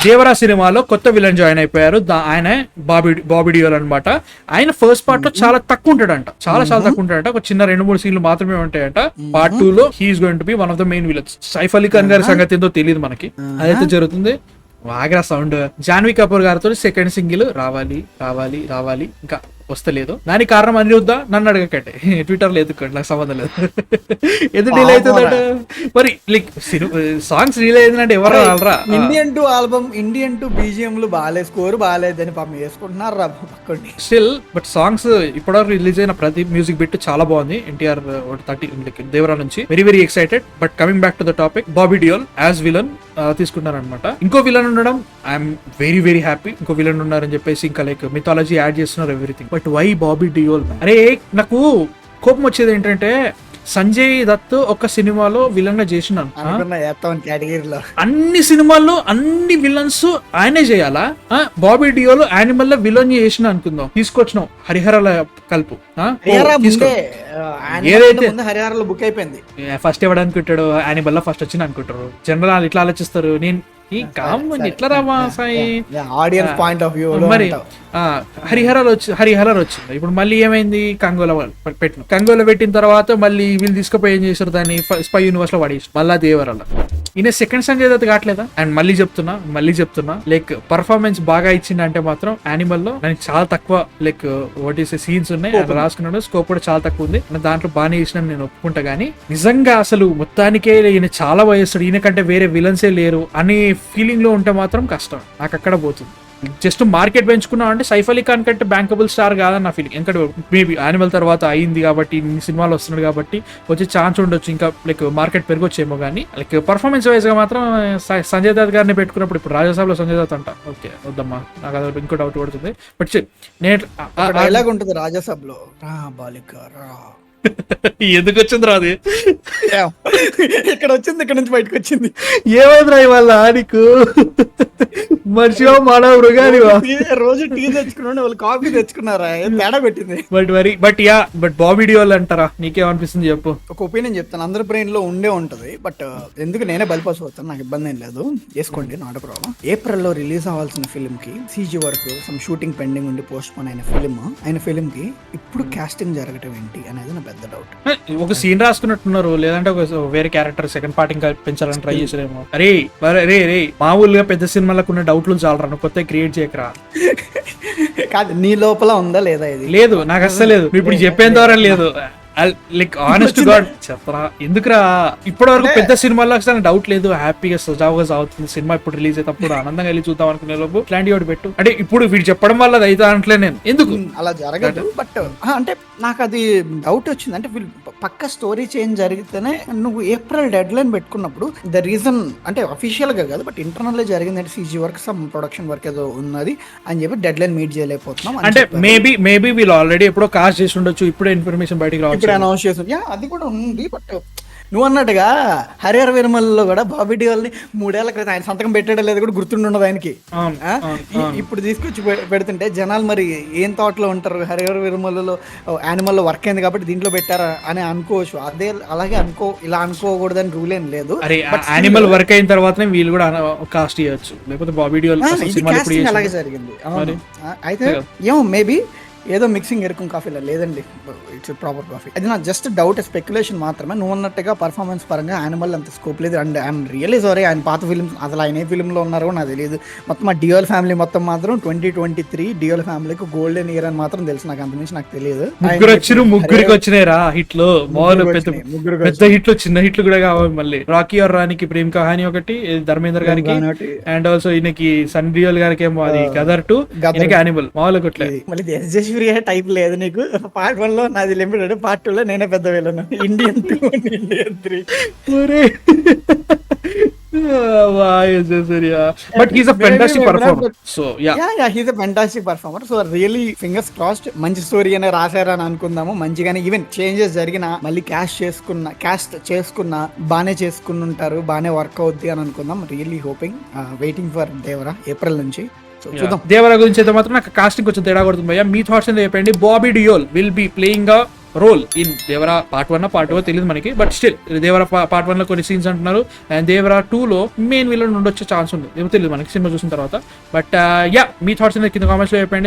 దేవరా సినిమాలో కొత్త villain join అయిపోయారు. ఆయన బాబీ డియోల్ అనమాట. ఆయన ఫస్ట్ పార్ట్ లో చాలా తక్కువ ఉంటాడంట, చాలా తక్కువ ఉంటాడంట. ఒక చిన్న 2-3 సీన్లు మాత్రమే ఉంటాయంట. పార్ట్ 2 లో he's going to be one of the main villains. Saif Ali Khan గారి సంగతి ఏందో తెలియదు మనకి, అదైతే జరుగుతుంది. ఆగ్రా సౌండ్. జాన్వీ కపూర్ గారితో సెకండ్ సింగిల్ రావాలి ఇంకా వస్తలేదు. దానికి కారణం అనిరుద్ధ, నన్ను అడగకండి, ట్విట్టర్ లో ఎదుకోండి, నాకు సంబంధం లేదు. ఎందుకు డీల్ అవుతుందంట మరి. లైక్ సాంగ్స్ డీల్ అయిందంటే ఎవరు రాలరా. Indian to album, Indian to బీజిఎంలు బాగాలేదు, స్కోర్ బాగాలేదని పాపం వేసుకుంటున్నారు రా పక్కండి. స్టిల్ బట్ సాంగ్స్ ఇప్పటివరకు రిలీజ్ అయిన ప్రతి మ్యూజిక్ బిట్ చాలా బాగుంది. ఎన్టీఆర్ 30 దేవరా నుంచి. Very excited. But coming back to the topic, Bobby Deol as villain తీసుకున్నారనమాట. ఇంకో విలన్ ఉండడం ఐఎమ్ వెరీ హ్యాపీ. ఇంకో విలన్ ఉన్నారని చెప్పేసి ఇంకా లైక్ మిథాలజీ యాడ్ చేస్తున్నారు everything. But why Bobby Deol? అరే నాకు కోపం వచ్చేది ఏంటంటే సంజయ్ దత్ ఒక సినిమాలో విలన్ గా చేసినాను, అన్ని సినిమాల్లో అన్ని విలన్స్ ఆయనే చేయాలా? బాబీ డియోల్ యానిమల్ లో విలన్ చేసిన అనుకుందాం, తీసుకొచ్చినాం హరిహరాల కలుపు. ఏదైతే హరిహరాలో బుక్ అయిపోయింది. ఫస్ట్ ఎవడు అనుకుంటాడు, యానిమల్ లో ఫస్ట్ వచ్చింది అనుకుంటారు. జనరల్ ఇట్లా ఆలోచిస్తారు. నేను ఈ కామ్ ఎట్లా రావా Sai audience point of view. మరి హరిహరాలు వచ్చింది. ఇప్పుడు మళ్ళీ ఏమైంది, కంగోలో పెట్టిన. కంగోలో పెట్టిన తర్వాత మళ్ళీ వీళ్ళు తీసుకుపోయి ఏం చేశారు, దాన్ని స్పై యూనివర్స్ లో పడేసి మళ్ళా దేవరాల. ఈయన సెకండ్ సంజయ్ దత్ కావట్లేదా? అండ్ మళ్ళీ చెప్తున్నా లైక్ పర్ఫార్మెన్స్ బాగా ఇచ్చిందంటే మాత్రం యానిమల్ లో దానికి చాలా తక్కువ లైక్ వాట్ ఈస్ సీన్స్ ఉన్నాయి, అలా రాసుకున్నాడు. స్కోప్ కూడా చాలా తక్కువ ఉంది. దాంట్లో బాగానే చేసిన నేను ఒప్పుకుంటా. గానీ నిజంగా అసలు మొత్తానికే ఈయన చాలా వయస్సుడు, ఈయన కంటే వేరే విలన్సే లేరు అనే ఫీలింగ్ లో ఉంటే మాత్రం కష్టం. నాకు అక్కడ పోతుంది. జస్ట్ మార్కెట్ పెంచుకున్నాం అంటే సైఫ్ అలీ ఖాన్ కంటే బ్యాంకబుల్ స్టార్ కాదని నా ఫీలింగ్. ఎందుకంటే మేబీ యానిమల్ తర్వాత అయింది కాబట్టి, ఇన్ని సినిమాలు వస్తున్నాడు కాబట్టి వచ్చే ఛాన్స్ ఉండొచ్చు, ఇంకా లైక్ మార్కెట్ పెరగొచ్చేమో. కానీ లైక్ పర్ఫార్మెన్స్ వైజ్ గా మాత్రం సంజయ్ దత్ గారిని పెట్టుకున్నప్పుడు, ఇప్పుడు రాజాసాబ్ లో సంజయ్ దత్ అంట, ఓకే వద్దమ్మా, నాకు అది ఇంకో డౌట్ పడుతుంది. బట్ నేను ఎలాగ ఉంటుంది రాజాసాబ్ లో, రా బాలిక రా ఎందుకు వచ్చింది రాది, ఇక్కడ వచ్చింది, ఇక్కడ నుంచి బయటకు వచ్చింది. ఏమైంది రా ఇవాళ నీకు? మర్చివా మానవ మృగానివా? రోజు టీ తెచ్చుకున్నాడు, వాళ్ళు కాఫీ తెచ్చుకున్నారా, తేడా పెట్టింది. బట్ బాబీ డియోల్ అంటారా, నీకేమనిపిస్తుంది చెప్పు? ఒక ఒపీనియన్ చెప్తాను, అందరి బ్రెయిన్ లో ఉండే ఉంటది. బట్ ఎందుకు నేనే బలిపాస్ అవుతాను, నాకు ఇబ్బంది ఏం లేదు, వేసుకోండి, నాట్ ప్రాబ్లం. ఏప్రిల్ లో రిలీజ్ అవ్వాల్సిన ఫిల్మ్ కి CG work some shooting pending ఉండి పోస్ట్ పోన్ అయిన ఫిల్మ్ కి ఇప్పుడు కాస్టింగ్ జరగటం ఏంటి అనేది నా పెద్ద డౌట్. ఒక సీన్ రాసుకున్నట్టున్నారు, లేదంటే ఒక వేరే క్యారెక్టర్ సెకండ్ పార్ట్ ఇంకా పెంచాలని ట్రై చేసారేమో. రే మామూలుగా పెద్ద సినిమాలకు ఉన్న డౌట్లు చాలరా, కొత్త క్రియేట్ చేయకరా. కాదు, నీ లోపల ఉందా లేదా? ఇది లేదు, నాకు అస్సలు లేదు. ఇప్పుడు చెప్పేంత వరకు లేదు. లైక్ ఆనెస్ట్ గాడ్ చెప్పరా, ఎందుకురా? ఇప్పటి వరకు పెద్ద సినిమాలో అసలు డౌట్ లేదు, హ్యాపీగా సజావుగా సాగుతుంది సినిమా. ఇప్పుడు రిలీజ్ అయినప్పుడు ఆనందంగా వెళ్ళి చూద్దాం అనుకునే లోపు ఇట్లాంటి ఒకటి పెట్టు అంటే ఇప్పుడు వీడు చెప్పడం వల్ల అది అయితే అంటలే నేను, ఎందుకు అలా జరగదు. బట్ అంటే నాకు అది డౌట్ వచ్చింది, అంటే వీళ్ళు పక్క స్టోరీ చేంజ్ జరిగితేనే. నువ్వు ఏప్రిల్ డెడ్ లైన్ పెట్టుకున్నప్పుడు ద రీజన్ అంటే అఫీషియల్ గా కాదు, బట్ ఇంటర్నల్ జరిగింది అంటే CG work some production work ఏదో ఉన్నది అని చెప్పి డెడ్ లైన్ మీట్ చేయలేకపోతున్నాం అంటే మేబీ వీళ్ళు ఆల్రెడీ ఎప్పుడో కాస్ట్ చేసి ఉండొచ్చు, ఇప్పుడే ఇన్ఫర్మేషన్ బయటకు రావచ్చు, అనౌన్స్ చేస్తుంది. అది కూడా ఉంది. బట్ నువ్వు అన్నట్టుగా హరిహర వీరమల్లో కూడా బాబీ డియోల్ ని 3 ఏళ్ల క్రితం ఆయన సంతకం పెట్టడం లేదు కూడా గుర్తుండదు ఆయనకి. ఇప్పుడు తీసుకొచ్చి పెడుతుంటే జనాలు మరి ఏం థాట్ లో ఉంటారు, హరిహర వీరమల్లో యానిమల్ లో వర్క్ అయింది కాబట్టి దీంట్లో పెట్టారా అని అనుకోవచ్చు. అదే అలాగే ఇలా అనుకోకూడదని రూల్ ఏం లేదు. యానిమల్ వర్క్ అయిన తర్వాతనే వీళ్ళు కూడా కాస్ట్ చేయొచ్చు, లేకపోతే బాబీ డియోల్ అలాగే జరిగింది. అయితే ఏమో మేబీ ఏదో మిక్సింగ్ ఎరుకుం కాఫీలో లేదండి, ఇట్స్ ప్రాపర్ కాఫీ. అది నా జస్ట్ డౌట్, స్పెక్యులేషన్ మాత్రమే. నువ్వు అన్నట్టుగా పర్ఫార్మెన్స్ పరంగా యానిమల్ అంత స్కోప్ లేదు. అండ్ ఐఎమ్ రియల్లీ సారీ, ఆయన పాత ఫిల్మ్స్ అసలు ఆయన ఏ ఫిల్మ్లో ఉన్నారో నాకు తెలియదు. మొత్తం ఆ డియోల్ ఫ్యామిలీ మొత్తం మాత్రం 2023 డియోల్ ఫ్యామిలీకి గోల్డెన్ ఇయర్ అని మాత్రం తెలుసు, నాకు అంతమించి నాకు తెలియదు. ముగ్గురికి వచ్చినాయిరా హిట్లు, పెద్ద హిట్లు, చిన్న హిట్లు కూడా కావాలి. మళ్ళీ రాకీ ఆర్ రాణికి ప్రేమ్ కహాని ఒకటి, ధర్మేంద్ర గారికి, అండ్ ఆల్సో ఈయనకి సన్ డియోల్ గారికి ఏమో అది గదర్ 2, యానిమల్ మామూలు కొట్టలేదు. మళ్ళీ టైప్ లేదు నీకు. పార్ట్ 1 లో నాది లిమిటెడ్, పార్ట్ 2 లో నేనే పెద్ద వెళ్ళను. Indian 2 Indian 3. But he's a fantastic performer. So yeah, he's a fantastic performer. So really fingers crossed, మంచి స్టోరీ అనే రాశారని అనుకుందాము. మంచిగానే ఈవెన్ చేంజెస్ జరిగిన మళ్ళీ క్యాస్ట్ చేసుకున్న బానే చేసుకుని ఉంటారు, బానే వర్క్ అవుద్ది అని అనుకుందాం. Really hoping, waiting for Devara April నుంచి. దేవరా గురించి అయితే మాత్రం నాకు కాస్టింగ్ కొంచెం తేడా కొడుతుంది భయ్యా. మీ థాట్స్ ఏంటో చెప్పండి. Bobby Deol will be playing role in Devara part 1 part 2 తెలియదు మనకి, బట్ స్టిల్ దేవరా పార్ట్ 1 లో కొన్ని సీన్స్ అంటున్నారు, అండ్ దేవరా 2 లో మెయిన్ విలన్ ఉండొచ్చే ఛాన్స్ ఉంది, ఏమో తెలియదు మనకి సినిమా చూసిన తర్వాత. బట్ యా, మీ థాట్స్ కింద కామెంట్స్ లో చెప్పండి.